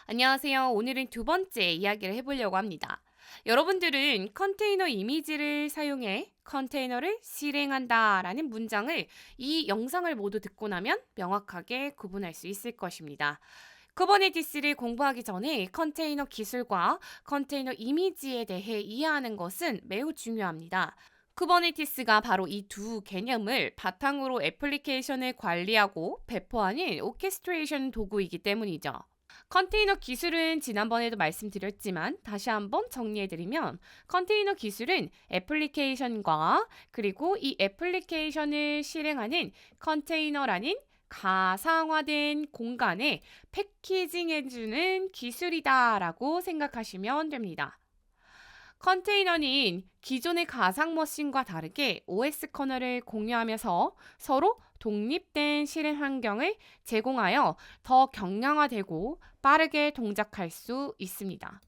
안녕하세요. 오늘은 두 번째 이야기를 해보려고 합니다. 여러분들은 컨테이너 이미지를 사용해 컨테이너를 실행한다 라는 문장을 이 영상을 모두 듣고 나면 명확하게 구분할 수 있을 것입니다. 쿠버네티스를 공부하기 전에 컨테이너 기술과 컨테이너 이미지에 대해 이해하는 것은 매우 중요합니다. 쿠버네티스가 바로 이 두 개념을 바탕으로 애플리케이션을 관리하고 배포하는 오케스트레이션 도구이기 때문이죠. 컨테이너 기술은 지난번에도 말씀드렸지만 다시 한번 정리해드리면 컨테이너 기술은 애플리케이션과 그리고 이 애플리케이션을 실행하는 컨테이너라는 가상화된 공간에 패키징해주는 기술이다라고 생각하시면 됩니다. 컨테이너는 기존의 가상 머신과 다르게 OS 커널을 공유하면서 서로 독립된 실행 환경을 제공하여 더 경량화되고 빠르게 동작할 수 있습니다.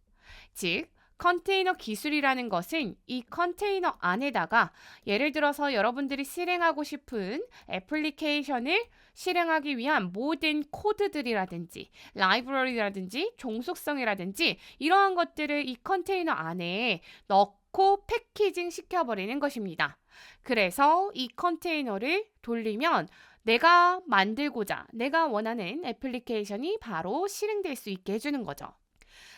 즉, 컨테이너 기술이라는 것은 이 컨테이너 안에다가 예를 들어서 여러분들이 실행하고 싶은 애플리케이션을 실행하기 위한 모든 코드들이라든지 라이브러리라든지 종속성이라든지 이러한 것들을 이 컨테이너 안에 넣고 패키징 시켜버리는 것입니다. 그래서 이 컨테이너를 돌리면 내가 원하는 애플리케이션이 바로 실행될 수 있게 해주는 거죠.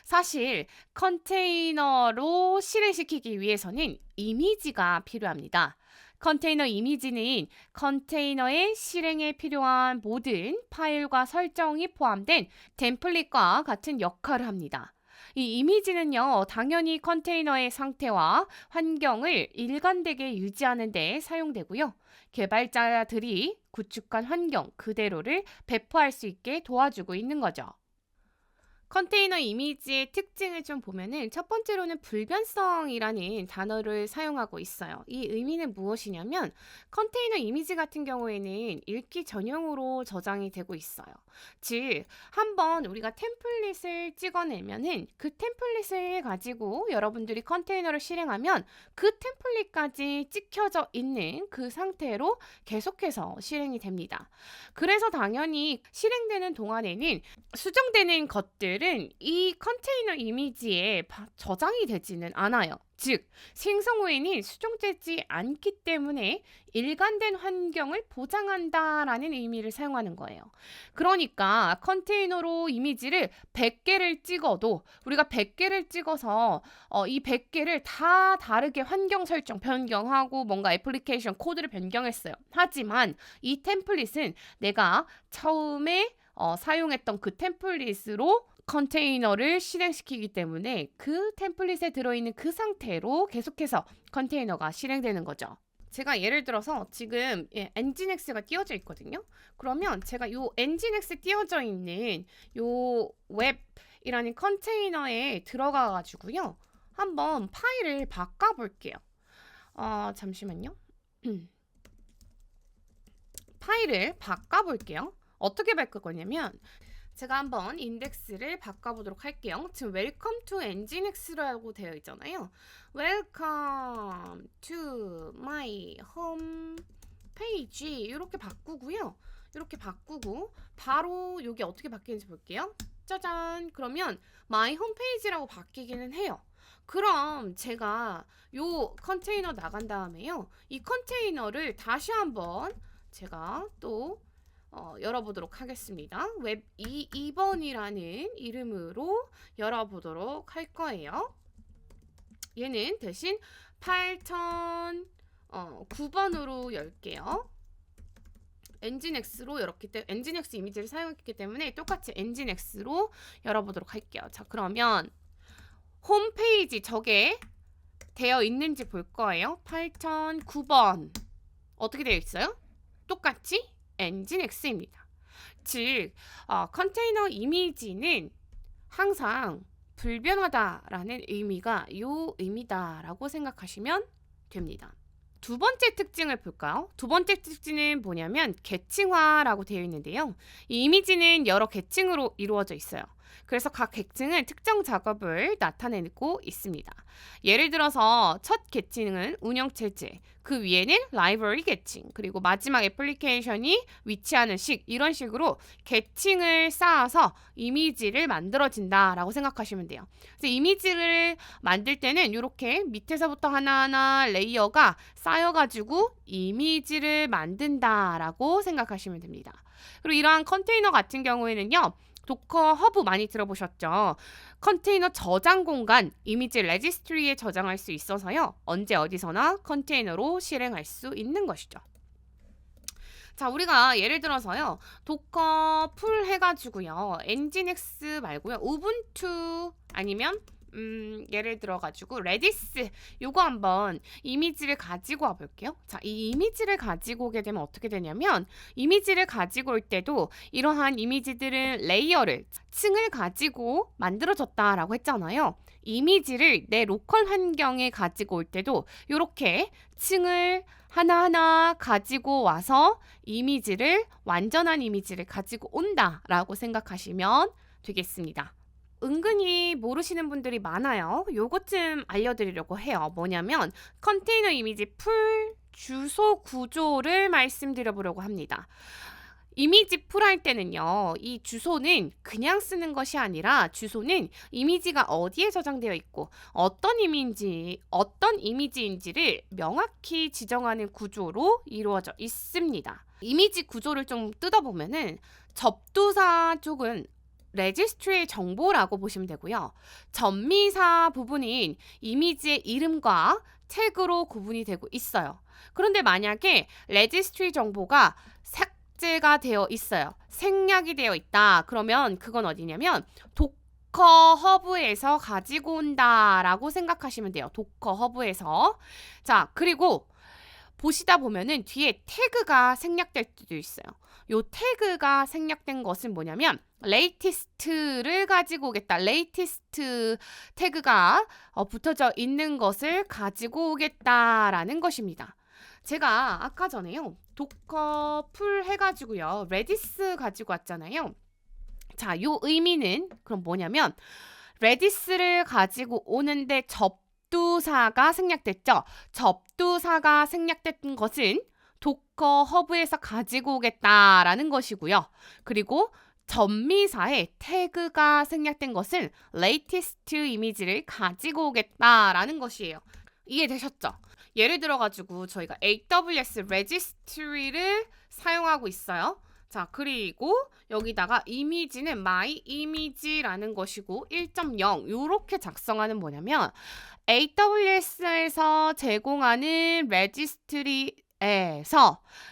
사실 컨테이너로 실행시키기 위해서는 이미지가 필요합니다. 컨테이너 이미지는 컨테이너의 실행에 필요한 모든 파일과 설정이 포함된 템플릿과 같은 역할을 합니다. 이 이미지는요, 당연히 컨테이너의 상태와 환경을 일관되게 유지하는 데 사용되고요. 개발자들이 구축한 환경 그대로를 배포할 수 있게 도와주고 있는 거죠. 컨테이너 이미지의 특징을 좀 보면은 첫 번째로는 불변성이라는 단어를 사용하고 있어요. 이 의미는 무엇이냐면 컨테이너 이미지 같은 경우에는 읽기 전용으로 저장이 되고 있어요. 즉, 한번 우리가 템플릿을 찍어내면은 그 템플릿을 가지고 여러분들이 컨테이너를 실행하면 그 템플릿까지 찍혀져 있는 그 상태로 계속해서 실행이 됩니다. 그래서 당연히 실행되는 동안에는 수정되는 것들은 이 컨테이너 이미지에 저장이 되지는 않아요. 즉, 생성 후에는 수정되지 않기 때문에 일관된 환경을 보장한다라는 의미를 사용하는 거예요. 그러니까 컨테이너로 이미지를 100개를 찍어도 우리가 100개를 찍어서 이 100개를 다 다르게 환경 설정 변경하고 뭔가 애플리케이션 코드를 변경했어요. 하지만 이 템플릿은 내가 처음에 사용했던 그 템플릿으로 컨테이너를 실행시키기 때문에 그 템플릿에 들어있는 그 상태로 계속해서 컨테이너가 실행되는 거죠. 제가 예를 들어서 지금 엔진엑스가 띄워져 있거든요. 그러면 제가 요 엔진엑스 띄워져 있는 요 웹이라는 컨테이너에 들어가 가지고요. 한번 파일을 바꿔 볼게요. 잠시만요. 파일을 바꿔 볼게요. 어떻게 바꿀 거냐면 제가 한번 인덱스를 바꿔보도록 할게요. 지금 Welcome to Nginx라고 되어 있잖아요. Welcome to my home page 이렇게 바꾸고요. 이렇게 바꾸고 바로 여기 어떻게 바뀌는지 볼게요. 짜잔! 그러면 my homepage라고 바뀌기는 해요. 그럼 제가 요 컨테이너 나간 다음에요. 이 컨테이너를 다시 한번 제가 또 열어보도록 하겠습니다. 웹 2번이라는 이름으로 열어보도록 할 거예요. 얘는 대신 8009번으로 열게요. 엔진엑스로 열었기 때문에 엔진엑스 이미지를 사용했기 때문에 똑같이 엔진엑스로 열어보도록 할게요. 자, 그러면 홈페이지 저게 되어 있는지 볼 거예요. 8009번 어떻게 되어 있어요? 똑같이 엔진X입니다. 즉, 컨테이너 이미지는 항상 불변하다라는 의미가 요 의미다라고 생각하시면 됩니다. 두 번째 특징을 볼까요? 두 번째 특징은 뭐냐면 계층화라고 되어 있는데요. 이 이미지는 여러 계층으로 이루어져 있어요. 그래서 각 계층은 특정 작업을 나타내고 있습니다. 예를 들어서 첫 계층은 운영체제, 그 위에는 라이브러리 계층, 그리고 마지막 애플리케이션이 위치하는 식, 이런 식으로 계층을 쌓아서 이미지를 만들어진다라고 생각하시면 돼요. 그래서 이미지를 만들 때는 이렇게 밑에서부터 하나하나 레이어가 쌓여가지고 이미지를 만든다라고 생각하시면 됩니다. 그리고 이러한 컨테이너 같은 경우에는요, 도커 허브 많이 들어보셨죠? 컨테이너 저장 공간, 이미지 레지스트리에 저장할 수 있어서요, 언제 어디서나 컨테이너로 실행할 수 있는 것이죠. 자, 우리가 예를 들어서요, 도커 풀 해가지고요, 엔진엑스 말고요, 우분투 아니면 예를 들어가지고 레디스, 요거 한번 이미지를 가지고 와볼게요. 자, 이 이미지를 가지고 오게 되면 어떻게 되냐면, 이미지를 가지고 올 때도 이러한 이미지들은 레이어를, 층을 가지고 만들어졌다라고 했잖아요. 이미지를 내 로컬 환경에 가지고 올 때도 이렇게 층을 하나하나 가지고 와서 이미지를, 완전한 이미지를 가지고 온다라고 생각하시면 되겠습니다. 은근히 모르시는 분들이 많아요. 요것 좀 알려드리려고 해요. 뭐냐면 컨테이너 이미지 풀 주소 구조를 말씀드려보려고 합니다. 이미지 풀 할 때는요, 이 주소는 그냥 쓰는 것이 아니라 주소는 이미지가 어디에 저장되어 있고 어떤 이미지인지를 명확히 지정하는 구조로 이루어져 있습니다. 이미지 구조를 좀 뜯어보면은 접두사 쪽은 레지스트리의 정보라고 보시면 되고요. 전미사 부분인 이미지의 이름과 태그로 구분이 되고 있어요. 그런데 만약에 레지스트리 정보가 삭제가 되어 있어요, 생략이 되어 있다, 그러면 그건 어디냐면 도커 허브에서 가지고 온다라고 생각하시면 돼요. 도커 허브에서. 자, 그리고 보시다 보면은 뒤에 태그가 생략될 수도 있어요. 요 태그가 생략된 것은 뭐냐면 latest를 가지고 오겠다. latest 태그가 붙어져 있는 것을 가지고 오겠다라는 것입니다. 제가 아까 전에요, 도커 풀 해가지고요, 레디스 가지고 왔잖아요. 자, 요 의미는 그럼 뭐냐면 레디스를 가지고 오는데 접두사가 생략됐죠. 접두사가 생략된 것은 도커 허브에서 가지고 오겠다라는 것이고요. 그리고 전미사에 태그가 생략된 것은 latest 이미지를 가지고 오겠다라는 것이에요. 이해되셨죠? 예를 들어가지고 저희가 AWS 레지스트리를 사용하고 있어요. 자, 그리고 여기다가 이미지는 my image라는 것이고 1.0 이렇게 작성하는 뭐냐면 AWS에서 제공하는 레지스트리에서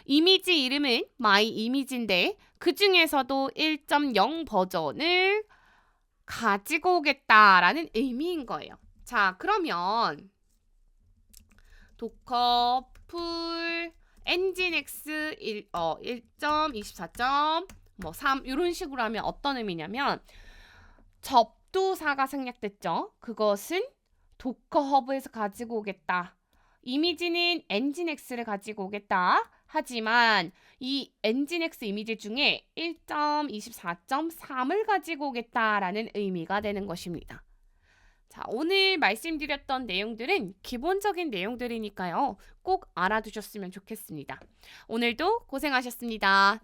이미지 이름은 my image인데 그 중에서도 1.0 버전을 가지고 오겠다라는 의미인 거예요. 자, 그러면 도커 풀 엔진엑스 1.24.3 이런 식으로 하면 어떤 의미냐면 접두사가 생략됐죠. 그것은 도커 허브에서 가지고 오겠다. 이미지는 엔진엑스를 가지고 오겠다. 하지만 이 엔진엑스 이미지 중에 1.24.3을 가지고 오겠다라는 의미가 되는 것입니다. 자, 오늘 말씀드렸던 내용들은 기본적인 내용들이니까요, 꼭 알아두셨으면 좋겠습니다. 오늘도 고생하셨습니다.